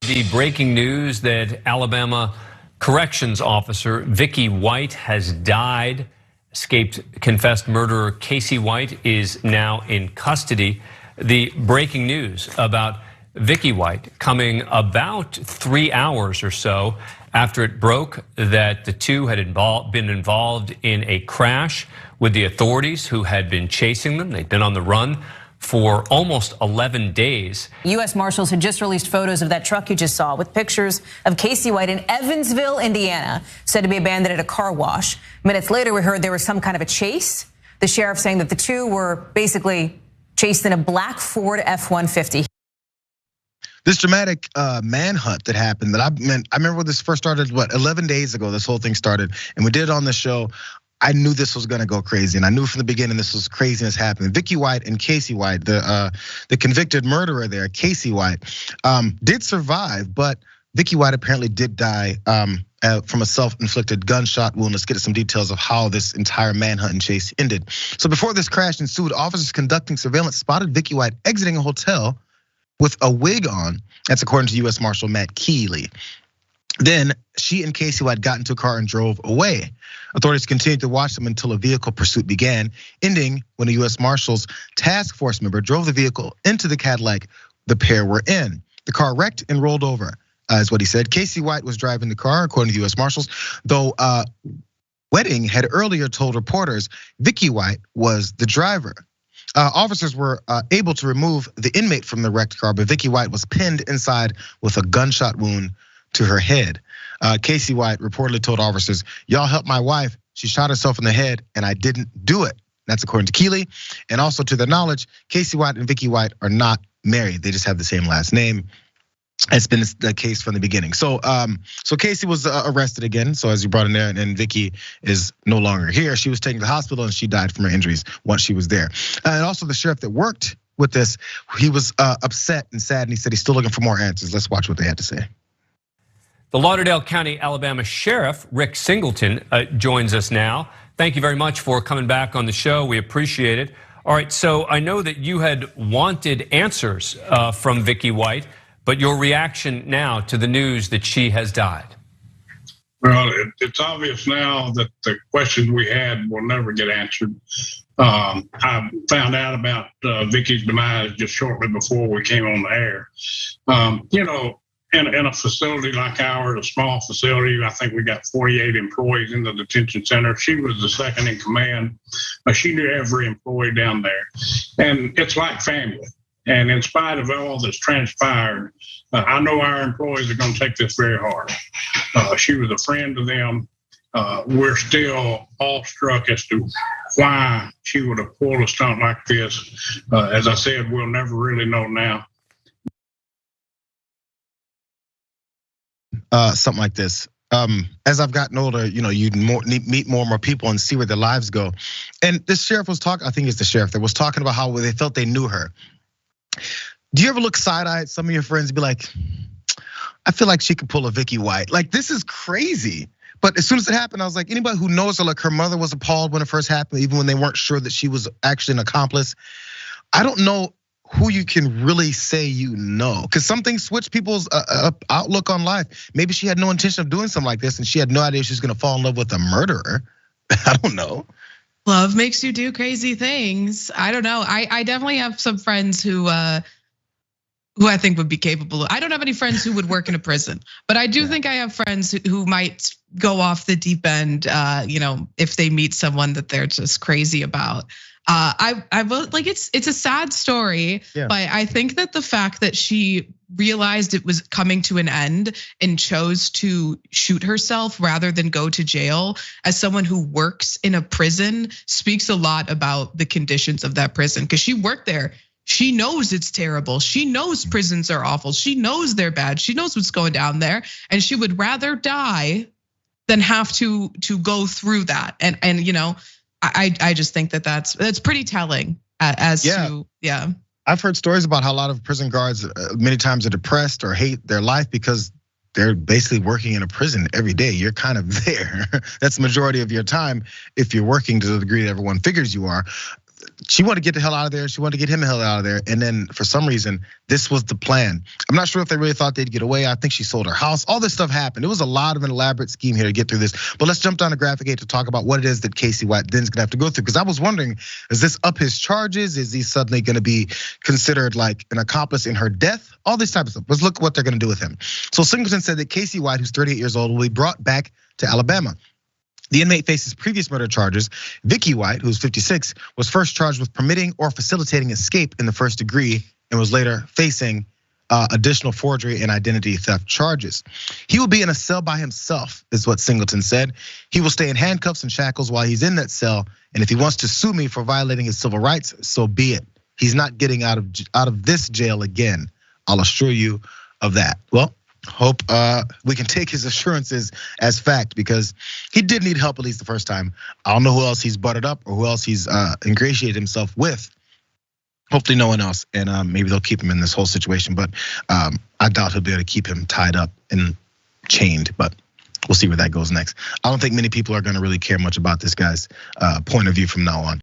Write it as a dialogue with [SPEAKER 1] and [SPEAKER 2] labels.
[SPEAKER 1] The breaking news that Alabama corrections officer Vicky White has died. Escaped confessed murderer Casey White is now in custody. The breaking news about Vicky White coming about 3 hours or so after it broke that the two had been involved in a crash with the authorities who had been chasing them. They'd been on the run for almost 11 days.
[SPEAKER 2] U.S. Marshals had just released photos of that truck you just saw with pictures of Casey White in Evansville, Indiana, said to be abandoned at a car wash. Minutes later, we heard there was some kind of a chase. The sheriff saying that the two were basically chased in a black Ford F-150.
[SPEAKER 3] This dramatic manhunt that happened I remember when this first started, 11 days ago, this whole thing started, and we did it on the show. I knew this was gonna go crazy, and I knew from the beginning this was craziness happening. Vicky White and Casey White, the convicted murderer there, Casey White, did survive, but Vicky White apparently did die from a self-inflicted gunshot wound. Let's get some details of how this entire manhunt and chase ended. So before this crash ensued, officers conducting surveillance spotted Vicky White exiting a hotel with a wig on. That's according to U.S. Marshal Matt Keeley. Then she and Casey White got into a car and drove away. Authorities continued to watch them until a vehicle pursuit began, ending when a U.S. Marshals task force member drove the vehicle into the Cadillac the pair were in. The car wrecked and rolled over, is what he said. Casey White was driving the car, according to U.S. Marshals, though Wedding had earlier told reporters Vicky White was the driver. Officers were able to remove the inmate from the wrecked car, but Vicky White was pinned inside with a gunshot wound to her head. Casey White reportedly told officers, "Y'all help my wife. She shot herself in the head and I didn't do it." That's according to Keeley. And also to their knowledge, Casey White and Vicky White are not married. They just have the same last name. It's been the case from the beginning. So Casey was arrested again. So as you brought in there, and Vicky is no longer here. She was taken to the hospital and she died from her injuries once she was there. And also the sheriff that worked with this, he was upset and sad, and he said he's still looking for more answers. Let's watch what they had to say.
[SPEAKER 1] The Lauderdale County, Alabama Sheriff Rick Singleton joins us now. Thank you very much for coming back on the show. We appreciate it. All right, so I know that you had wanted answers from Vicky White, but your reaction now to the news that she has died?
[SPEAKER 4] Well, it's obvious now that the questions we had will never get answered. I found out about Vicky's demise just shortly before we came on the air. In a facility like ours, a small facility, I think we got 48 employees in the detention center. She was the second in command. She knew every employee down there. And it's like family. And in spite of all that's transpired, I know our employees are gonna take this very hard. She was a friend to them. We're still awestruck as to why she would have pulled a stunt like this. As I said, we'll never really know now.
[SPEAKER 3] Something like this. As I've gotten older, you meet more and more people and see where their lives go. And this sheriff was talking, I think it's the sheriff that was talking about how they felt they knew her. Do you ever look side-eye at some of your friends and be like, I feel like she could pull a Vicky White? Like, this is crazy. But as soon as it happened, I was like, anybody who knows her, like her mother was appalled when it first happened, even when they weren't sure that she was actually an accomplice. I don't know who you can really say you know, because some things switch people's outlook on life. Maybe she had no intention of doing something like this, and she had no idea she was gonna fall in love with a murderer. I don't know.
[SPEAKER 5] Love makes you do crazy things. I don't know. I definitely have some friends who I think would be capable. I don't have any friends who would work in a prison, but I do think I have friends who might go off the deep end, if they meet someone that they're just crazy about. I will, like, it's a sad story, but I think that the fact that she realized it was coming to an end and chose to shoot herself rather than go to jail, as someone who works in a prison, speaks a lot about the conditions of that prison, because she worked there. She knows it's terrible. She knows prisons are awful. She knows they're bad. She knows what's going down there, and she would rather die than have to go through that. And I just think that that's pretty telling as to.
[SPEAKER 3] I've heard stories about how a lot of prison guards many times are depressed or hate their life because they're basically working in a prison every day. You're kind of there. That's the majority of your time if you're working to the degree that everyone figures you are. she wanted to get the hell out of there. She wanted to get him the hell out of there. And then for some reason, this was the plan. I'm not sure if they really thought they'd get away. I think she sold her house. All this stuff happened. It was a lot of an elaborate scheme here to get through this. But let's jump down to Graphic 8 to talk about what it is that Casey White then's gonna have to go through. Because I was wondering, is this up his charges? Is he suddenly gonna be considered like an accomplice in her death? All this type of stuff. Let's look what they're gonna do with him. So Singleton said that Casey White, who's 38 years old, will be brought back to Alabama. The inmate faces previous murder charges. Vicky White, who's 56, was first charged with permitting or facilitating escape in the first degree and was later facing additional forgery and identity theft charges. He will be in a cell by himself, is what Singleton said. He will stay in handcuffs and shackles while he's in that cell. And if he wants to sue me for violating his civil rights, so be it. He's not getting out of this jail again. I'll assure you of that. Well, hope we can take his assurances as fact, because he did need help at least the first time. I don't know who else he's buttered up or who else he's ingratiated himself with. Hopefully no one else, and maybe they'll keep him in this whole situation. But I doubt he'll be able to keep him tied up and chained. But we'll see where that goes next. I don't think many people are going to really care much about this guy's point of view from now on.